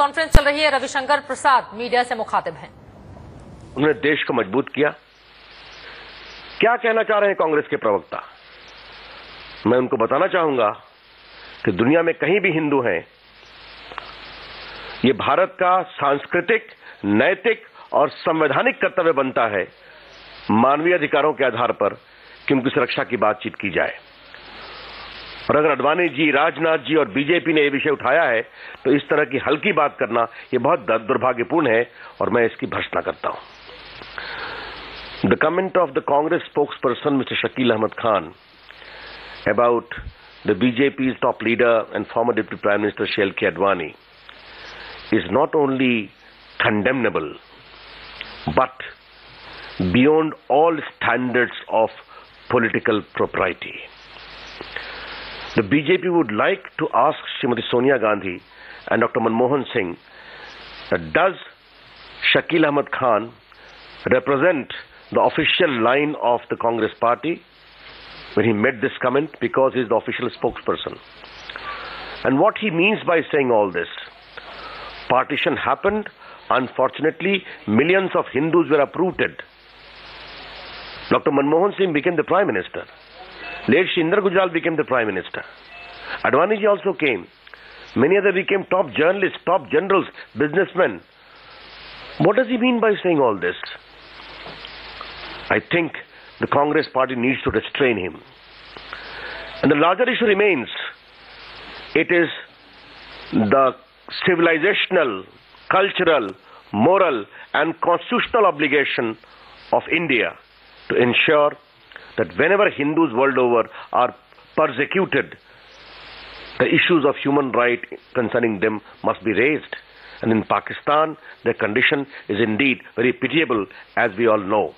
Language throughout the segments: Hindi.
कॉन्फ्रेंस चल रही है। रविशंकर प्रसाद मीडिया से मुखातिब हैं। उन्होंने देश को मजबूत किया। क्या कहना चाह रहे हैं कांग्रेस के प्रवक्ता? मैं उनको बताना चाहूंगा कि दुनिया में कहीं भी हिंदू हैं, ये भारत का सांस्कृतिक, नैतिक और संवैधानिक कर्तव्य बनता है मानवीय अधिकारों के आधार पर कि उनकी सुरक्षा की बातचीत की जाए। और अगर अडवाणी जी, राजनाथ जी और बीजेपी ने यह विषय उठाया है तो इस तरह की हल्की बात करना यह बहुत दुर्भाग्यपूर्ण है और मैं इसकी भर्त्सना करता हूं। The comment of the Congress spokesperson mister Shakeel Ahmed Khan about the BJP's top leader and former Deputy Prime Minister Shri L.K. Advani is not only condemnable but beyond all standards of political propriety. The BJP would like to ask Srimati Sonia Gandhi and Dr. Manmohan Singh, does Shakil Ahmad Khan represent the official line of the Congress party when he made this comment, because he is the official spokesperson? And what he means by saying all this? Partition happened. Unfortunately, millions of Hindus were uprooted. Dr. Manmohan Singh became the Prime Minister. Late Shri Indra Gujral became the Prime Minister. Advani ji also came. Many others became top journalists, top generals, businessmen. What does he mean by saying all this? I think the Congress party needs to restrain him. And the larger issue remains, it is the civilizational, cultural, moral and constitutional obligation of India to ensure that whenever Hindus world over are persecuted, the issues of human rights concerning them must be raised. And in Pakistan, their condition is indeed very pitiable, as we all know.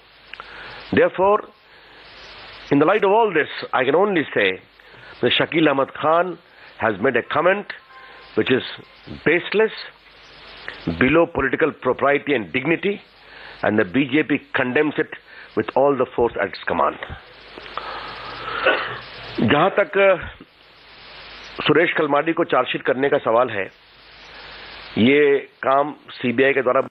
Therefore, in the light of all this, I can only say that Shakil Ahmad Khan has made a comment which is baseless, below political propriety and dignity, and the BJP condemns it with all the force at its command. जहां तक सुरेश कलमाडी को चार्जशीट करने का सवाल है, ये काम सीबीआई के द्वारा।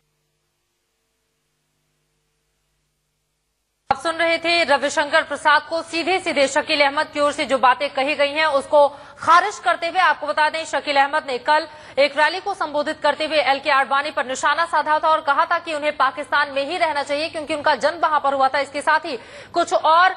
आप सुन रहे थे रविशंकर प्रसाद को। सीधे सीधे शकील अहमद की ओर से जो बातें कही गई हैं उसको खारिज करते हुए आपको बता दें, शकील अहमद ने कल एक रैली को संबोधित करते हुए एल के आडवाणी पर निशाना साधा था और कहा था कि उन्हें पाकिस्तान में ही रहना चाहिए क्योंकि उनका जन्म वहां पर हुआ था। इसके साथ ही कुछ और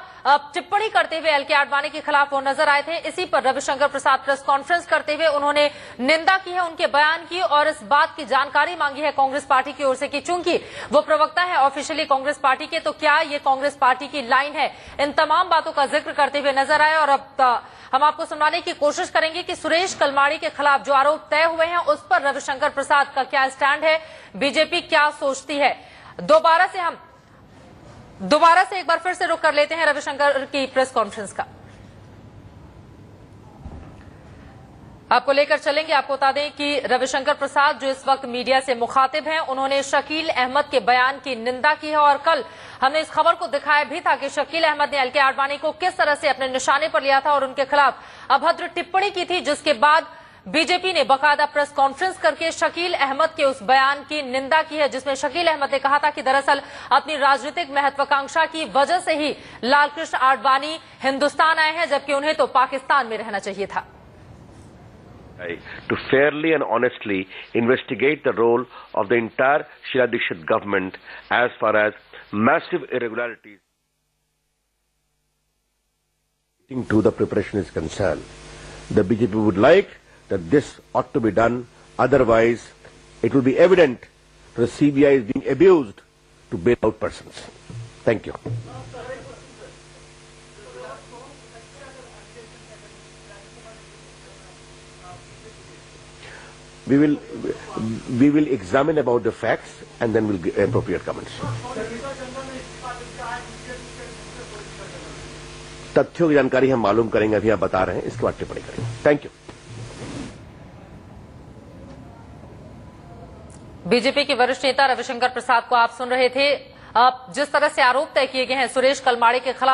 टिप्पणी करते हुए एल के आडवाणी के खिलाफ वो नजर आए थे। इसी पर रविशंकर प्रसाद प्रेस कॉन्फ्रेंस करते हुए उन्होंने निंदा की है उनके बयान की और इस बात की जानकारी मांगी है कांग्रेस पार्टी की ओर से कि चूंकि वो प्रवक्ता है ऑफिशियली कांग्रेस पार्टी के, तो क्या ये कांग्रेस पार्टी की लाइन है। इन तमाम बातों का जिक्र करते हुए नजर आए और अब हम आपको सुनाने की कोशिश करेंगे कि सुरेश कलमाडी के खिलाफ जो आरोप तय हुए हैं उस पर रविशंकर प्रसाद का क्या स्टैंड है, बीजेपी क्या सोचती है। दोबारा से एक बार फिर से रुख कर लेते हैं रविशंकर की प्रेस कॉन्फ्रेंस का। आपको लेकर चलेंगे। आपको बता दें कि रविशंकर प्रसाद जो इस वक्त मीडिया से मुखातिब हैं, उन्होंने शकील अहमद के बयान की निंदा की है और कल हमने इस खबर को दिखाया भी था कि शकील अहमद ने एल के आडवाणी को किस तरह से अपने निशाने पर लिया था और उनके खिलाफ अभद्र टिप्पणी की थी, जिसके बाद बीजेपी ने बाकायदा प्रेस कॉन्फ्रेंस करके शकील अहमद के उस बयान की निंदा की है, जिसमें शकील अहमद ने कहा था कि दरअसल अपनी राजनीतिक महत्वाकांक्षा की वजह से ही लालकृष्ण आडवाणी हिंदुस्तान आए हैं, जबकि उन्हें तो पाकिस्तान में रहना चाहिए था। To fairly and honestly investigate the role of the entire Sheila Dikshit government as far as massive irregularities to the preparation is concerned. The BJP would like that this ought to be done, otherwise it will be evident that the CBI is being abused to bail out persons. Thank you. We will examine about the facts and then we'll give appropriate comments. तथ्यों की जानकारी हम मालूम करेंगे, अभी आप बता रहे हैं, इसके बाद टिप्पणी करेंगे। Thank you. बीजेपी के वरिष्ठ नेता रविशंकर प्रसाद को आप सुन रहे थे। जिस तरह से आरोप तय किए गए हैं सुरेश कलमाडी के खिलाफ